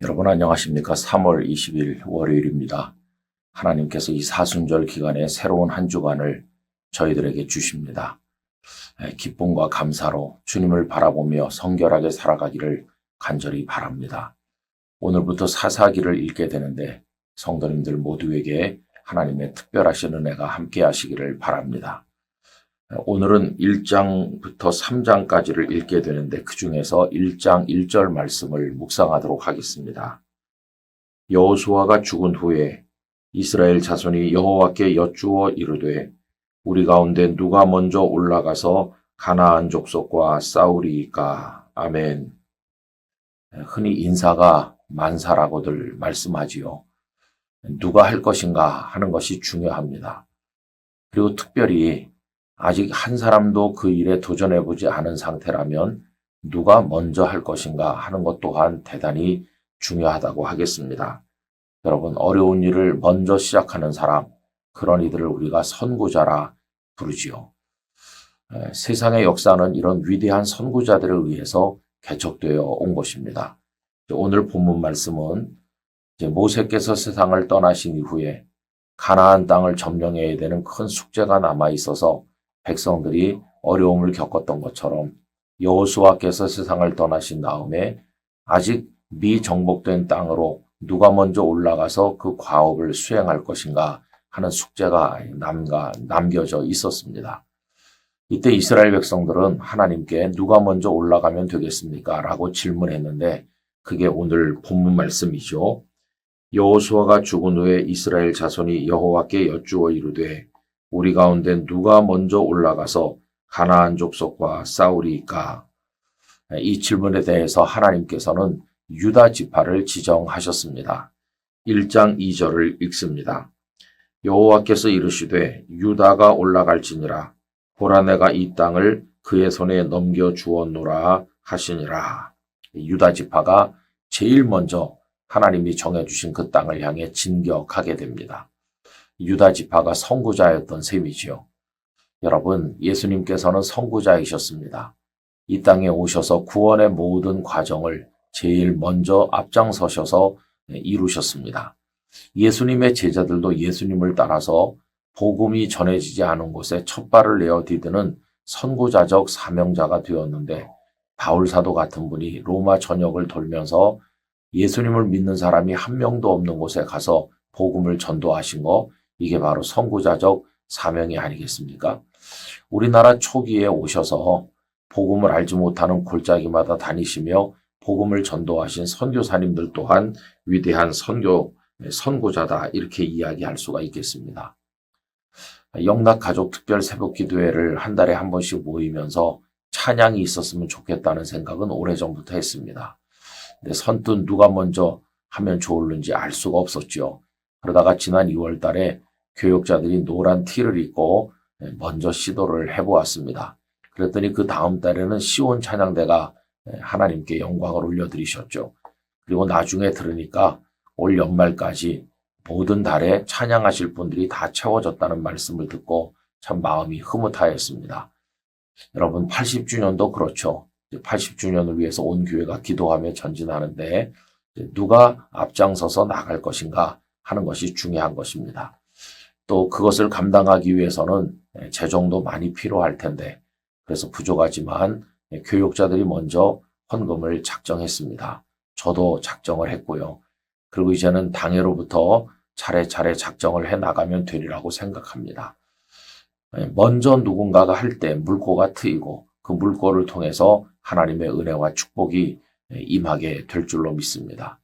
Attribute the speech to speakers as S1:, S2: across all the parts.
S1: 여러분 안녕하십니까? 3월 20일 월요일입니다. 하나님께서 이 사순절 기간에 새로운 한 주간을 저희들에게 주십니다. 기쁨과 감사로 주님을 바라보며 성결하게 살아가기를 간절히 바랍니다. 오늘부터 사사기를 읽게 되는데 성도님들 모두에게 하나님의 특별하신 은혜가 함께 하시기를 바랍니다. 오늘은 1장부터 3장까지를 읽게 되는데 그 중에서 1장 1절 말씀을 묵상하도록 하겠습니다. 여호수아가 죽은 후에 이스라엘 자손이 여호와께 여쭈어 이르되 우리 가운데 누가 먼저 올라가서 가나안 족속과 싸우리이까. 아멘. 흔히 인사가 만사라고들 말씀하지요. 누가 할 것인가 하는 것이 중요합니다. 그리고 특별히 아직 한 사람도 그 일에 도전해보지 않은 상태라면 누가 먼저 할 것인가 하는 것 또한 대단히 중요하다고 하겠습니다. 여러분, 어려운 일을 먼저 시작하는 사람, 그런 이들을 우리가 선구자라 부르지요. 세상의 역사는 이런 위대한 선구자들에 의해서 개척되어 온 것입니다. 오늘 본문 말씀은 모세께서 세상을 떠나신 이후에 가나안 땅을 점령해야 되는 큰 숙제가 남아 있어서 백성들이 어려움을 겪었던 것처럼 여호수아께서 세상을 떠나신 다음에 아직 미정복된 땅으로 누가 먼저 올라가서 그 과업을 수행할 것인가 하는 숙제가 남겨져 있었습니다. 이때 이스라엘 백성들은 하나님께 누가 먼저 올라가면 되겠습니까? 라고 질문했는데 그게 오늘 본문 말씀이죠. 여호수아가 죽은 후에 이스라엘 자손이 여호와께 여쭈어 이르되 우리 가운데 누가 먼저 올라가서 가나안 족속과 싸우리이까? 이 질문에 대해서 하나님께서는 유다 지파를 지정하셨습니다. 1장 2절을 읽습니다. 여호와께서 이르시되 유다가 올라갈지니라 보라 내가 이 땅을 그의 손에 넘겨주었노라 하시니라. 유다 지파가 제일 먼저 하나님이 정해주신 그 땅을 향해 진격하게 됩니다. 유다 지파가 선구자였던 셈이지요. 여러분, 예수님께서는 선구자이셨습니다. 이 땅에 오셔서 구원의 모든 과정을 제일 먼저 앞장서셔서 이루셨습니다. 예수님의 제자들도 예수님을 따라서 복음이 전해지지 않은 곳에 첫발을 내어 디드는 선구자적 사명자가 되었는데 바울 사도 같은 분이 로마 전역을 돌면서 예수님을 믿는 사람이 한 명도 없는 곳에 가서 복음을 전도하신 거, 이게 바로 선구자적 사명이 아니겠습니까? 우리나라 초기에 오셔서 복음을 알지 못하는 골짜기마다 다니시며 복음을 전도하신 선교사님들 또한 위대한 선구자다, 이렇게 이야기할 수가 있겠습니다. 영락가족 특별 새벽기도회를 한 달에 한 번씩 모이면서 찬양이 있었으면 좋겠다는 생각은 오래전부터 했습니다. 근데 선뜻 누가 먼저 하면 좋을는지 알 수가 없었죠. 그러다가 지난 2월 달에 교역자들이 노란 티를 입고 먼저 시도를 해보았습니다. 그랬더니 그 다음 달에는 시온 찬양대가 하나님께 영광을 올려드리셨죠. 그리고 나중에 들으니까 올 연말까지 모든 달에 찬양하실 분들이 다 채워졌다는 말씀을 듣고 참 마음이 흐뭇하였습니다. 여러분, 80주년도 그렇죠. 80주년을 위해서 온 교회가 기도하며 전진하는데 누가 앞장서서 나갈 것인가 하는 것이 중요한 것입니다. 또 그것을 감당하기 위해서는 재정도 많이 필요할 텐데 그래서 부족하지만 교육자들이 먼저 헌금을 작정했습니다. 저도 작정을 했고요. 그리고 이제는 당회로부터 차례차례 작정을 해나가면 되리라고 생각합니다. 먼저 누군가가 할 때 물꼬가 트이고 그 물꼬를 통해서 하나님의 은혜와 축복이 임하게 될 줄로 믿습니다.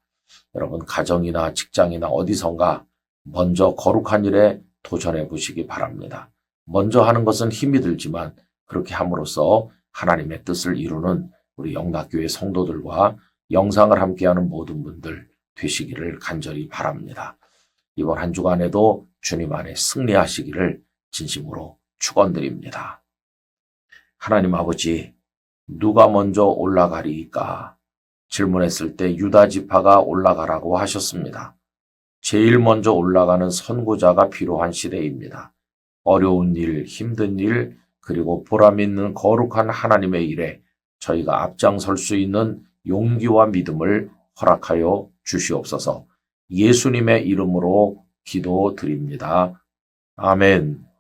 S1: 여러분, 가정이나 직장이나 어디선가 먼저 거룩한 일에 도전해 보시기 바랍니다. 먼저 하는 것은 힘이 들지만 그렇게 함으로써 하나님의 뜻을 이루는 우리 영락교회 성도들과 영상을 함께하는 모든 분들 되시기를 간절히 바랍니다. 이번 한 주간에도 주님 안에 승리하시기를 진심으로 축원드립니다. 하나님 아버지, 누가 먼저 올라가리이까? 질문했을 때 유다 지파가 올라가라고 하셨습니다. 제일 먼저 올라가는 선구자가 필요한 시대입니다. 어려운 일, 힘든 일, 그리고 보람 있는 거룩한 하나님의 일에 저희가 앞장설 수 있는 용기와 믿음을 허락하여 주시옵소서. 예수님의 이름으로 기도드립니다. 아멘.